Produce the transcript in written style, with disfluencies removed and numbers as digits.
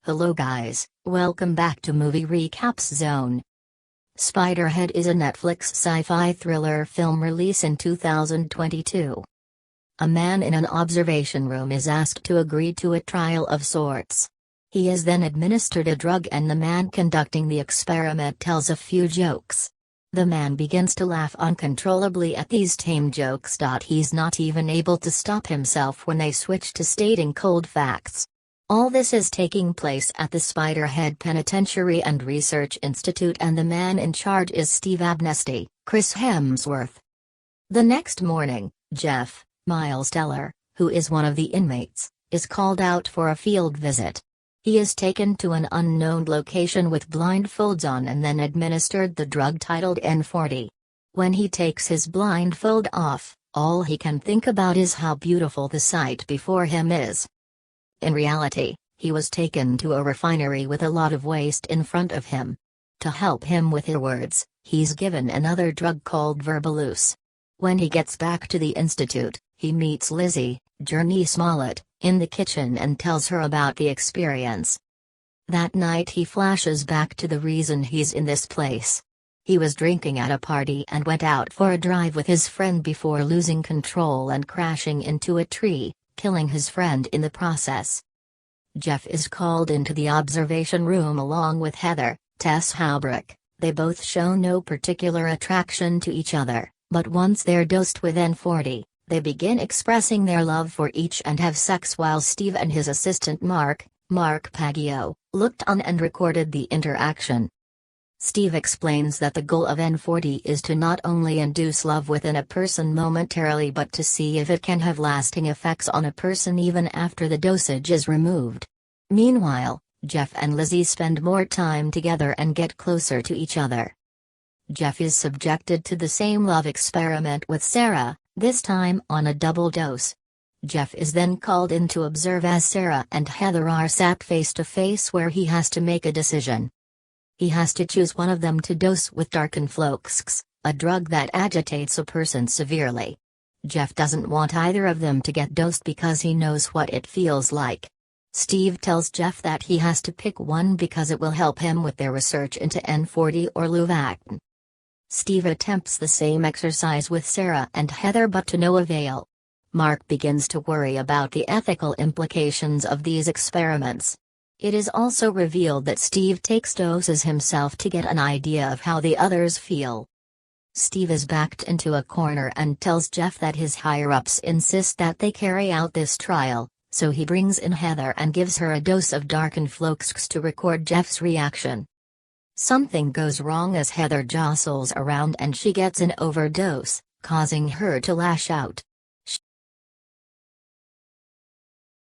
Hello guys, welcome back to Movie Recaps Zone. Spiderhead is a Netflix sci-fi thriller film release in 2022. A man in an observation room is asked to agree to a trial of sorts. He is then administered a drug and the man conducting the experiment tells a few jokes. The man begins to laugh uncontrollably at these tame jokes. He's not even able to stop himself when they switch to stating cold facts. All this is taking place at the Spiderhead Penitentiary and Research Institute, and the man in charge is Steve Abnesti, Chris Hemsworth. The next morning, Jeff, Miles Teller, who is one of the inmates, is called out for a field visit. He is taken to an unknown location with blindfolds on and then administered the drug titled N40. When he takes his blindfold off, all he can think about is how beautiful the sight before him is. In reality, he was taken to a refinery with a lot of waste in front of him. To help him with his words, he's given another drug called Verbaluse. When he gets back to the institute, he meets Lizzie, Journey Smollett, in the kitchen and tells her about the experience. That night he flashes back to the reason he's in this place. He was drinking at a party and went out for a drive with his friend before losing control and crashing into a tree, killing his friend in the process. Jeff is called into the observation room along with Heather, Tess Halbrook. They both show no particular attraction to each other, but once they're dosed with N40, they begin expressing their love for each and have sex while Steve and his assistant Mark Paggio, looked on and recorded the interaction. Steve explains that the goal of N40 is to not only induce love within a person momentarily but to see if it can have lasting effects on a person even after the dosage is removed. Meanwhile, Jeff and Lizzie spend more time together and get closer to each other. Jeff is subjected to the same love experiment with Sarah, this time on a double dose. Jeff is then called in to observe as Sarah and Heather are sat face to face where he has to make a decision. He has to choose one of them to dose with Darkenfloxx, a drug that agitates a person severely. Jeff doesn't want either of them to get dosed because he knows what it feels like. Steve tells Jeff that he has to pick one because it will help him with their research into N40 or Luvactin. Steve attempts the same exercise with Sarah and Heather but to no avail. Mark begins to worry about the ethical implications of these experiments. It is also revealed that Steve takes doses himself to get an idea of how the others feel. Steve is backed into a corner and tells Jeff that his higher-ups insist that they carry out this trial, so he brings in Heather and gives her a dose of Darkenfloxx to record Jeff's reaction. Something goes wrong as Heather jostles around and she gets an overdose, causing her to lash out.